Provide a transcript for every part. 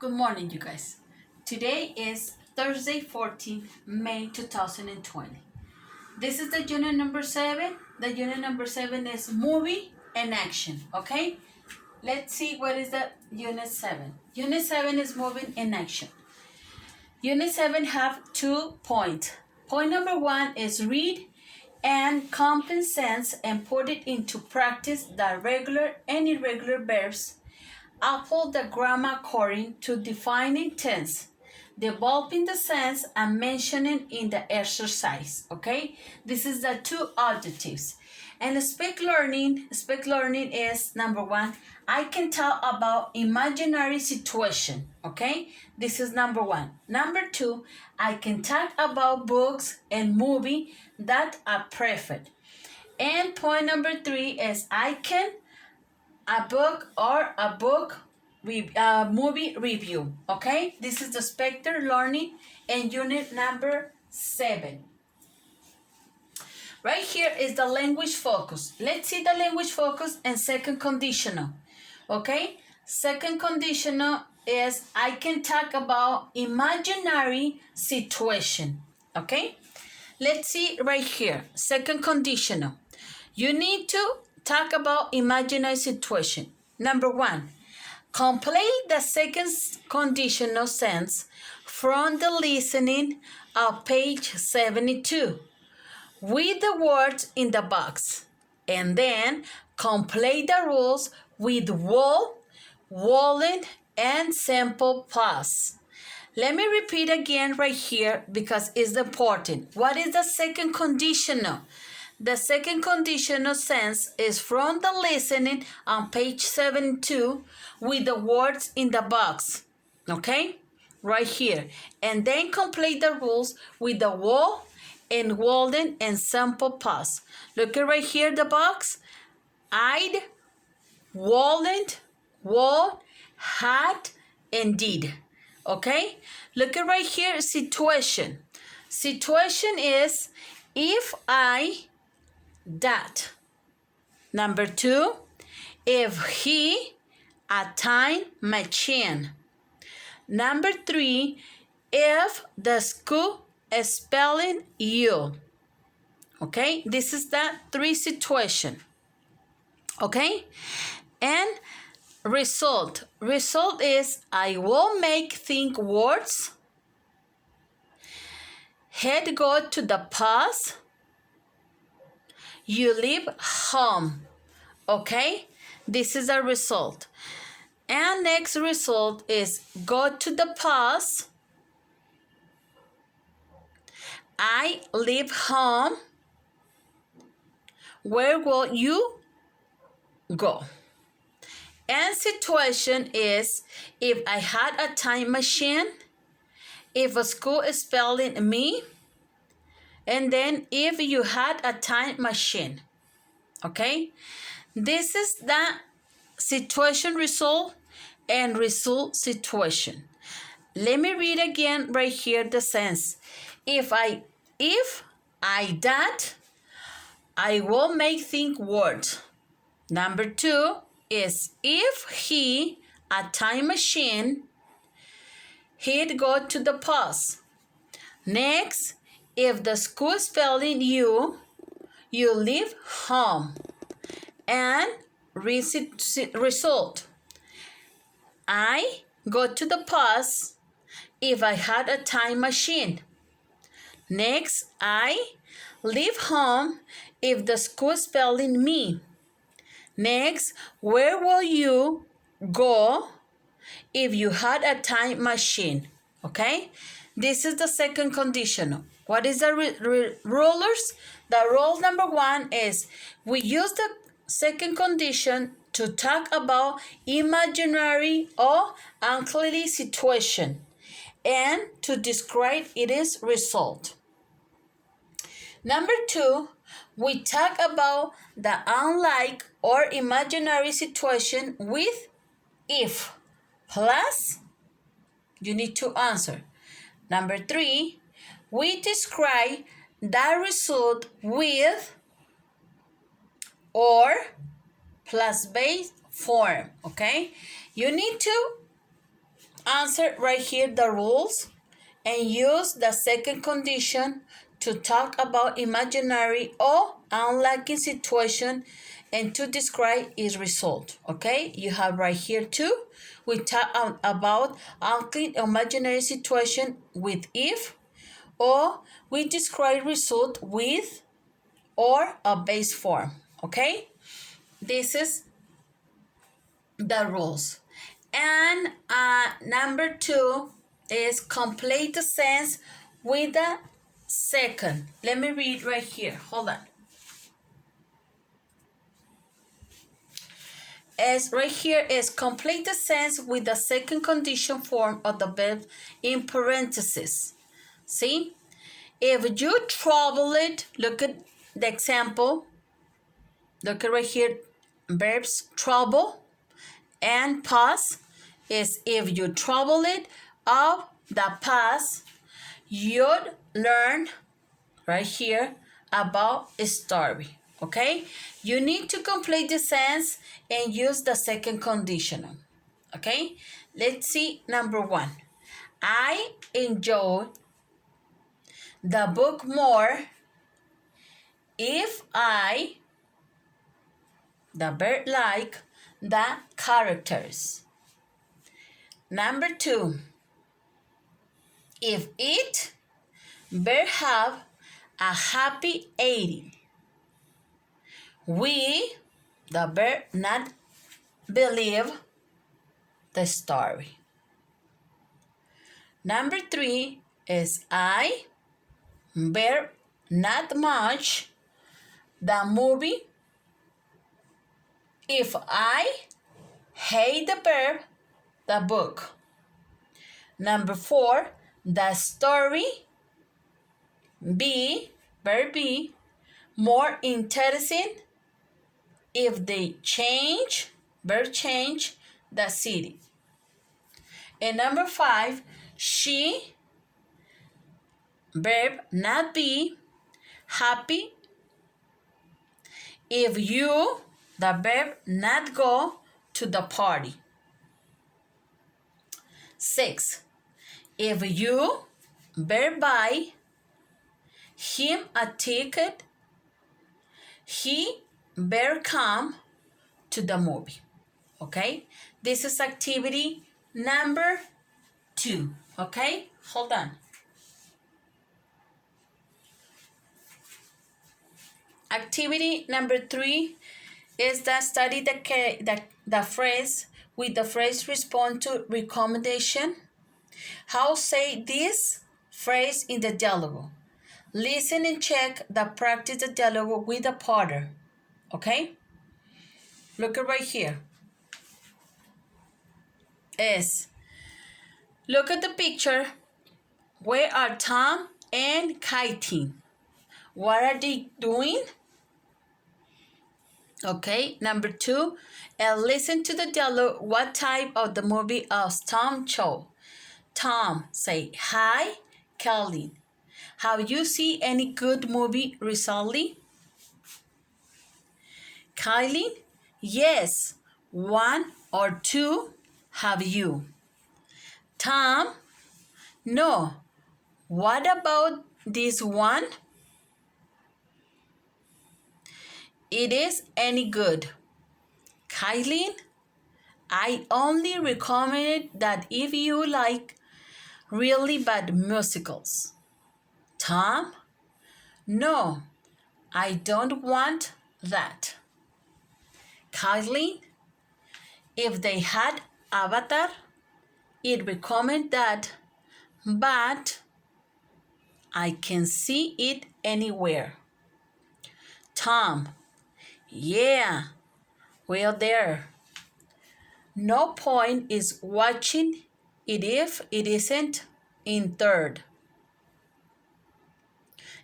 Good morning, you guys. Today is Thursday, 14th May 2020. This is the unit number 7. The unit number 7 is movie and action, okay? Let's see what is the unit 7. Unit 7 is moving and action. Unit 7 have 2 points. Point number 1 is read and common sense and put it into practice the regular and irregular verbs. Apply the grammar according to defining tense, developing the sense and mentioning in the exercise. Okay, this is the 2 objectives. And speak learning is number 1. I can talk about imaginary situation. Okay, this is number 1. Number 2, I can talk about books and movie that are perfect. And point number 3 is I can a movie review. Okay, this is the Spectre Learning and unit number 7. Right here is the language focus. Let's see the language focus and second conditional. Okay, second conditional is I can talk about imaginary situation. Okay, let's see right here. Second conditional. You need to talk about imaginary situation. Number 1, complete the second conditional sentence from the listening of page 72 with the words in the box, and then complete the rules with will, wouldn't, and simple past. Let me repeat again right here because it's important. What is the second conditional? The second conditional sentence is from the listening on page 72 with the words in the box. Okay? Right here. And then complete the rules with the will and wouldn't and simple past. Look at right here the box. I'd, wouldn't, would, had, and did. Okay? Look at right here situation. Situation is if I that. Number 2, if he a time machine. Number 3, if the school is spelling you. Okay, this is the 3 situation. Okay, and result is I will make think words, head go to the past, you leave home. Okay, this is a result. And next result is go to the past, I leave home, where will you go? And situation is if I had a time machine, if a school is spelling me, and then if you had a time machine. Okay, this is the situation result and result situation. Let me read again right here the sense. If I that, I will make think words. Number 2 is if he a time machine, he'd go to the past. Next, if the school spelling you leave home. And result, I go to the past if I had a time machine. Next, I leave home if the school spelling me. Next, where will you go if you had a time machine? Okay, this is the second conditional. What is the rulers? The rule number 1 is we use the second condition to talk about imaginary or unclear situation and to describe its result. Number 2, we talk about the unlike or imaginary situation with if plus you need to answer. Number 3, we describe the result with or plus base form. Okay, you need to answer right here the rules and use the second condition to talk about imaginary or unlikely situation and to describe its result. Okay, you have right here too. We talk about unlikely imaginary situation with if, or we describe result with or a base form. Okay, this is the rules. And number 2 is complete the sentence with the second. Let me read right here. Hold on. As right here is complete the sentence with the second condition form of the verb in parentheses. See? If you traveled, look at the example. Look at right here, verbs travel and past is if you traveled of the past, you'd learn right here about a story. Okay, you need to complete the sentence and use the second conditional. Okay, let's see number 1. I enjoy the book more if I, the verb like, the characters. Number 2, if it, verb have a happy ending. We, the verb not believe the story. Number 3 is I, verb not much, the movie. If I hate the verb, the book. Number 4, the story. B, verb B, more interesting if they change, verb change, the city. And number 5, she, verb not be, happy if you, the verb not go to the party. 6, if you, verb buy him a ticket, he better come to the movie. Okay, this is activity number 2. Okay, hold on. Activity number 3 is that study the phrase with the phrase respond to recommendation. How say this phrase in the dialogue? Listen and check the practice the dialogue with the partner. Okay? Look at right here. Look at the picture. Where are Tom and Katie? What are they doing? Okay, number 2, listen to the dialogue. What type of the movie of Tom show? Tom say, hi, Kelly. Have you seen any good movie recently? Kylie, yes, 1 or 2. Have you? Tom, no. What about this one? It is any good. Kylie, I only recommend that if you like really bad musicals. Tom, no, I don't want that. Kylie, if they had Avatar, it recommend that, but I can see it anywhere. Tom, yeah, well there. No point is watching it if it isn't in third.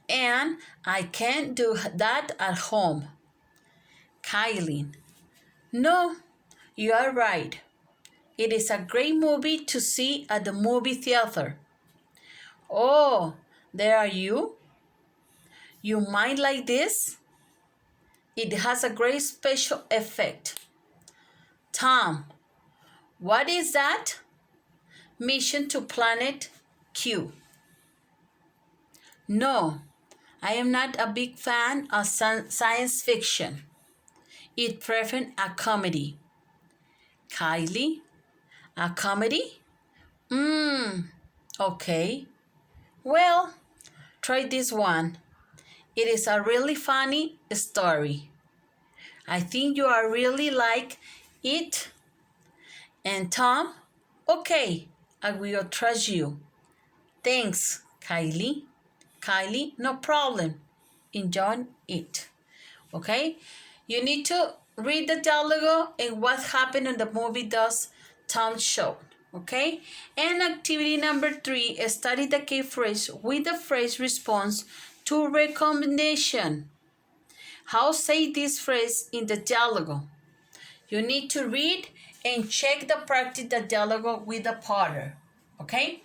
And I can't do that at home. Kylie, no, you are right. It is a great movie to see at the movie theater. Oh, there are you? You might like this? It has a great special effect. Tom, what is that? Mission to Planet Q. No, I am not a big fan of science fiction. I'd prefer a comedy. Kylie, a comedy? Okay. Well, try this one. It is a really funny story. I think you are really like it. And Tom, okay, I will trust you. Thanks, Kylie. Kylie, no problem. Enjoy it. Okay? You need to read the dialogue and what happened in the movie does Tom show. Okay? And activity number 3, study the key phrase with the phrase response to recommendation. How say this phrase in the dialogue? You need to read and check the practice the dialogue with the partner. Okay?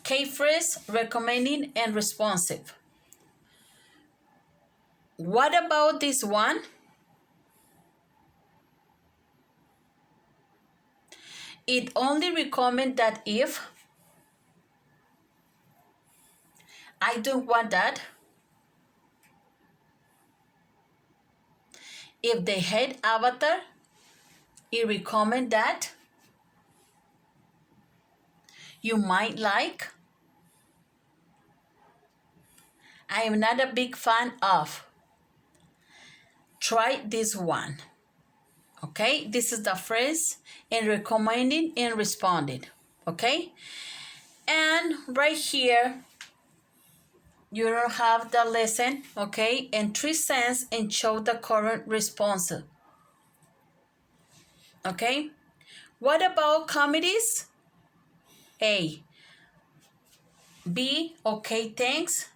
Key phrase, recommending and responsive. What about this one? It only recommend that if I don't want that. If they hate Avatar, it recommend that. You might like. I am not a big fan of. Try this one. Okay, this is the phrase and recommending and responding. Okay, and right here you don't have the lesson. Okay, and 3 sentences and show the current response. Okay, what about comedies? A. B. Okay, thanks.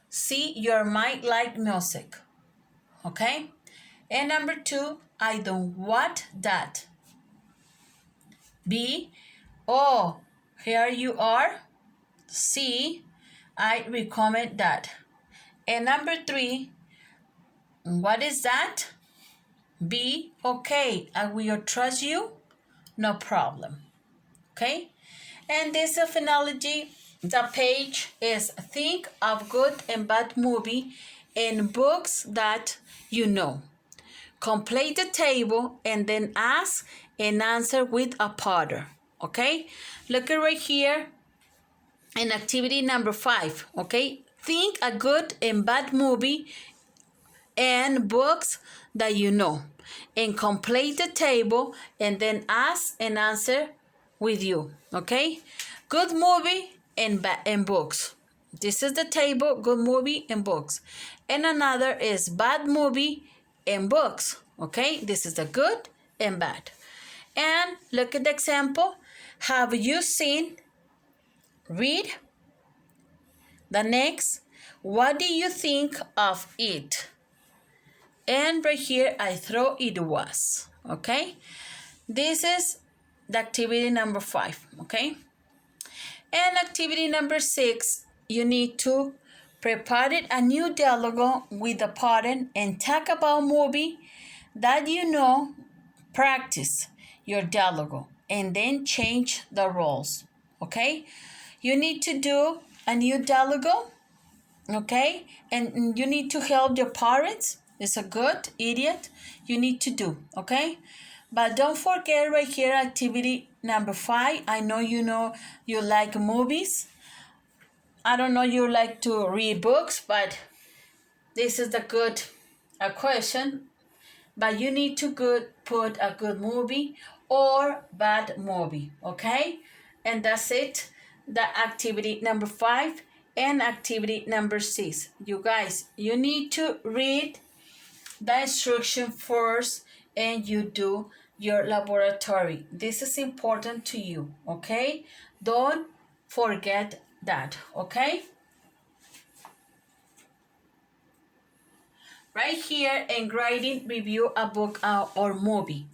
C. You might like music. Okay, and number 2, I don't want that. B. Oh, here you are. C. I recommend that. And number 3, what is that? B. Okay, I will trust you. No problem. Okay, and this phonology, the page is think of good and bad movie and books that you know. Complete the table and then ask and answer with a partner. Okay, look at right here in activity number 5. Okay, think a good and bad movie and books that you know and complete the table and then ask and answer with you. Okay, good movie and books. This is the table, good movie and books, and another is bad movie and books. Okay, this is the good and bad. And look at the example. Have you seen? Read. The next, what do you think of it? And right here I throw it was. Okay, this is the activity number 5. Okay, and activity number 6, you need to prepare a new dialogue with the partner and talk about movie that you know. Practice your dialogue and then change the roles. Okay, you need to do a new dialogue. Okay, and you need to help your parents. It's a good idiot you need to do. Okay, but don't forget right here activity number 5. I know you like movies. I don't know you like to read books, but this is the good question. But you need to put a good movie or bad movie. Okay, and that's it. The activity number 5 and activity number 6. You guys, you need to read the instruction first and you do your laboratory. This is important to you. Okay, don't forget that. Okay, right here in grading, review a book or movie.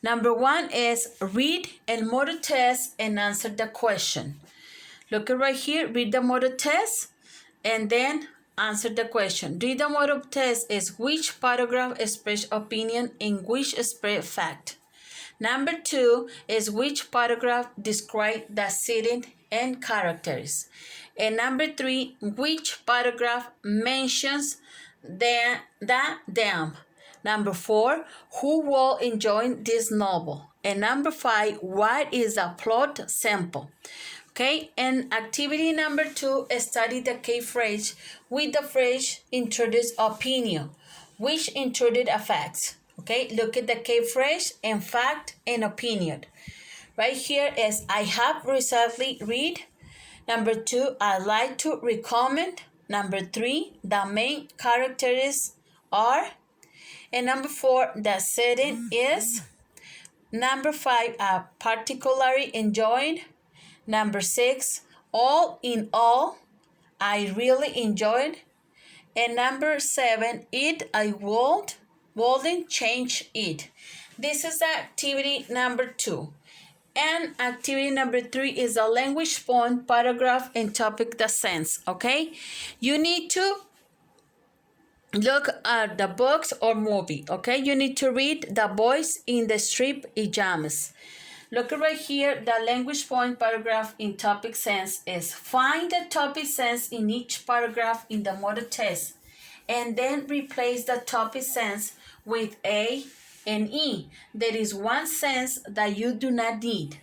Number 1 is read and model test and answer the question. Look at right here, read the model test and then answer the question. Read the model test is which paragraph express opinion and which express fact. Number 2 is which paragraph describe the setting and characters. And number 3, which paragraph mentions them. Number 4, who will enjoy this novel. And number 5, what is a plot sample. Okay, and activity number 2, study the key phrase with the phrase introduce opinion, which introduce a fact. Okay, look at the key phrase and fact and opinion. Right here is I have recently read. Number 2, I like to recommend. Number 3, the main characters are. And number 4, the setting is. Number 5, I particularly enjoyed. Number 6, all in all, I really enjoyed. And number 7, I wouldn't change it. This is activity number 2. And activity number 3 is a language point, paragraph, and topic the sense. Okay? You need to look at the books or movie. Okay? You need to read The Boys in the Striped Pajamas. Look right here, the language point paragraph in topic sense is find the topic sense in each paragraph in the model test and then replace the topic sense with A and E. There is one sense that you do not need.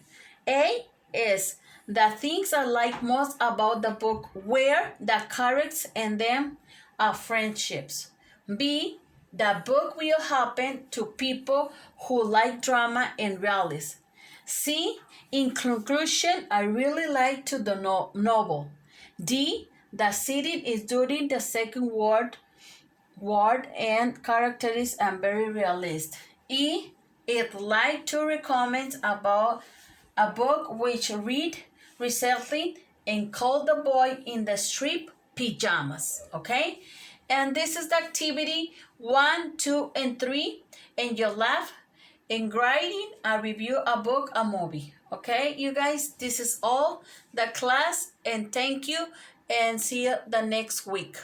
A is the things I like most about the book were the characters and them are friendships. B, the book will happen to people who like drama and realism. C, in conclusion, I really like the novel. D, the setting is during the Second World War and characters are very realistic. E, it like to recommend about a book which read recently and called The Boy in the Striped Pajamas. Okay? And this is the activity 1, 2, and 3. And your lab in writing, a review, a book, a movie. Okay, you guys, this is all the class, and thank you, and see you the next week.